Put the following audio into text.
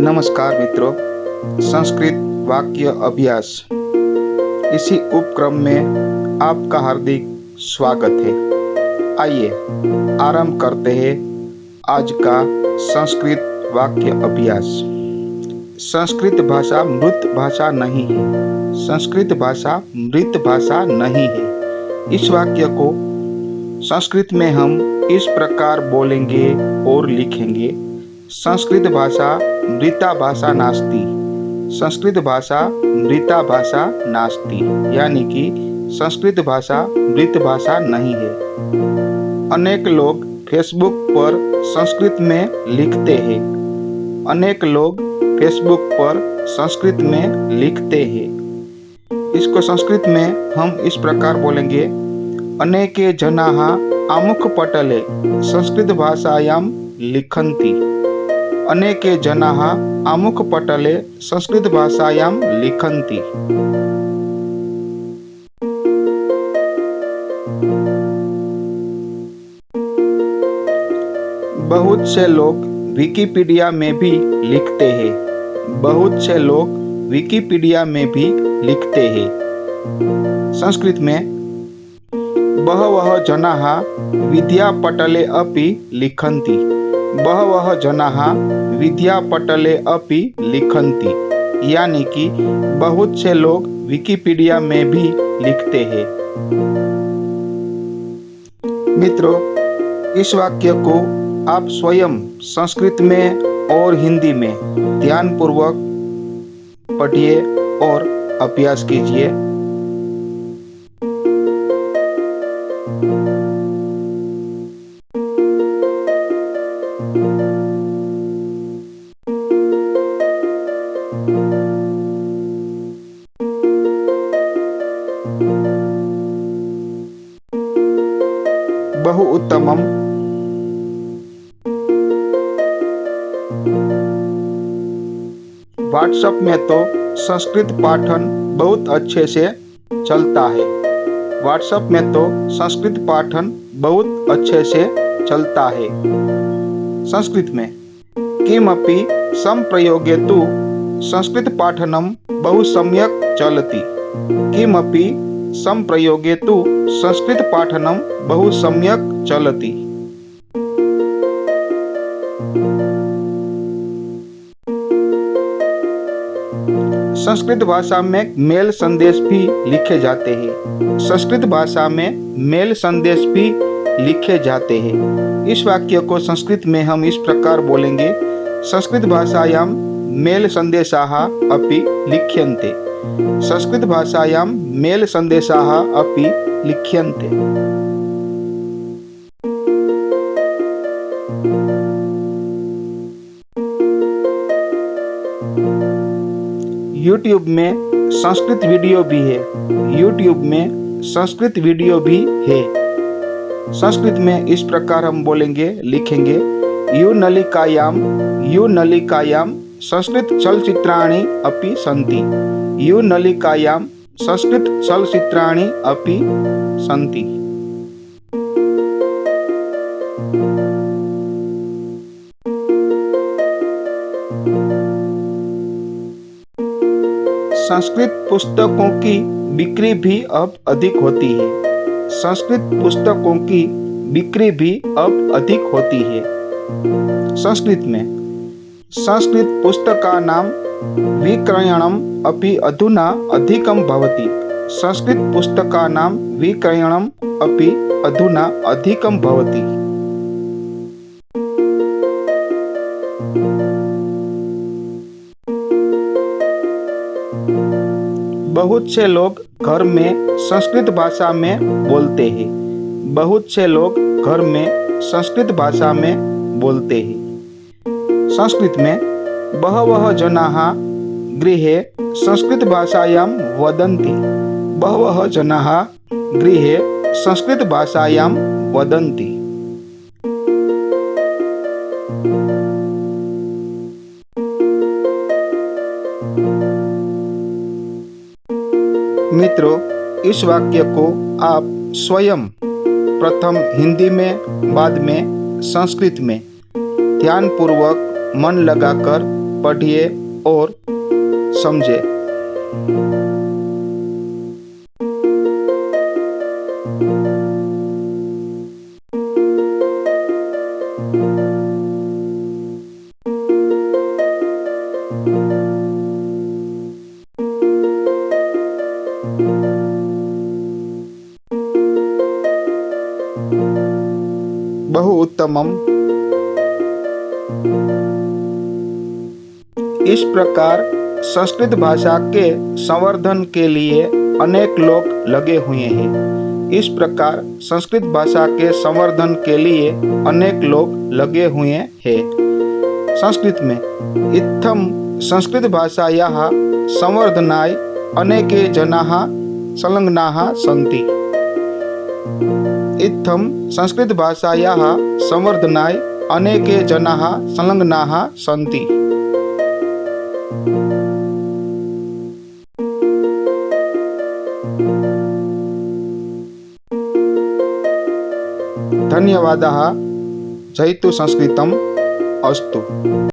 नमस्कार मित्रों, संस्कृत वाक्य अभ्यास इसी उपक्रम में आपका हार्दिक स्वागत है। आइए आरंभ करते हैं आज का संस्कृत वाक्य अभ्यास। संस्कृत भाषा मृत भाषा नहीं है। संस्कृत भाषा मृत भाषा नहीं है। इस वाक्य को संस्कृत में हम इस प्रकार बोलेंगे और लिखेंगे। संस्कृत भाषा मृता भाषा नास्ति। संस्कृत भाषा मृता भाषा नास्ति, यानी कि संस्कृत भाषा मृत भाषा नहीं है। अनेक लोग फेसबुक पर संस्कृत में लिखते हैं। अनेक लोग फेसबुक पर संस्कृत में लिखते हैं। इसको संस्कृत में हम इस प्रकार बोलेंगे, अनेके जनाः आमुखपटले संस्कृत भाषायां लिखन्ति। अनेके जनाः आमुखपटले संस्कृत भाषायां लिखन्ति। बहुत से लोग विकिपीडिया में भी लिखते हैं। बहुत से लोग विकिपीडिया में भी लिखते हैं। संस्कृत में बहवः जनाः विद्यापटले अपि लिखन्ति। बहवः जनाः विद्यापटले अपि लिखन्ति, यानी कि बहुत से लोग विकिपीडिया में भी लिखते हैं। मित्रों, इस वाक्य को आप स्वयं संस्कृत में और हिंदी में ध्यानपूर्वक पढ़िए और अभ्यास कीजिए। बहु उत्तमम। व्हाट्सएप में तो संस्कृत पाठन बहुत अच्छे से चलता है। व्हाट्सएप में तो संस्कृत पाठन बहुत अच्छे से चलता है। संस्कृत में किमपि संप्रयोगे तु संस्कृत पाठनम बहु सम्यक् चलति। किमपि संप्रयोगे तु संस्कृत पाठनम बहु सम्यक् चलति। संस्कृत भाषा में मेल संदेश भी लिखे जाते हैं। संस्कृत भाषा में मेल संदेश भी लिखे जाते हैं। इस वाक्य को संस्कृत में हम इस प्रकार बोलेंगे, संस्कृत भाषायां मेल संदेशाः अपि लिख्यन्ते। संस्कृत भाषायां मेल संदेशाः अपि लिख्यन्ते। यूट्यूब में संस्कृत वीडियो भी है। यूट्यूब में संस्कृत वीडियो भी है। संस्कृत में इस प्रकार हम बोलेंगे, लिखेंगे, यूनलिकायां संस्कृत चलचित्राणि अपि सन्ति। यूनलिकायां संस्कृत चलचित्राणि अपि सन्ति। संस्कृत पुस्तकों की बिक्री भी अब अधिक होती है। संस्कृत पुस्तकों की बिक्री भी अब अधिक होती है। संस्कृत में संस्कृत पुस्तकानां विक्रयणम अपि अधुना अधिकं भवति। संस्कृत पुस्तकानां विक्रयणम अपि अधुना अधिकं भवति। बहुत से लोग घर में संस्कृत भाषा में बोलते हैं। बहुत से लोग घर में संस्कृत भाषा में बोलते हैं। संस्कृत में बहवः जनाः गृहे संस्कृत भाषायां वदन्ति। बहवः जनाः गृहे संस्कृत भाषायां वदन्ति। मित्रों, इस वाक्य को आप स्वयं प्रथम हिंदी में, बाद में संस्कृत में ध्यानपूर्वक मन लगाकर पढ़िए और समझे। बहु उत्तमम। इस प्रकार संस्कृत भाषा के संवर्धन के लिए अनेक लोग लगे हुए हैं। इस प्रकार संस्कृत भाषा के संवर्धन के लिए अनेक लोग लगे हुए हैं। संस्कृत में इत्थम संस्कृत भाषायाः संवर्धनाय अनेके जनाः संलग्नाः सन्ति। इत्थम संस्कृत भाषायाः संवर्धनाय अनेके जनाः संलग्नाः सन्ति। धन्यवादः। जयतु संस्कृतम् अस्तु।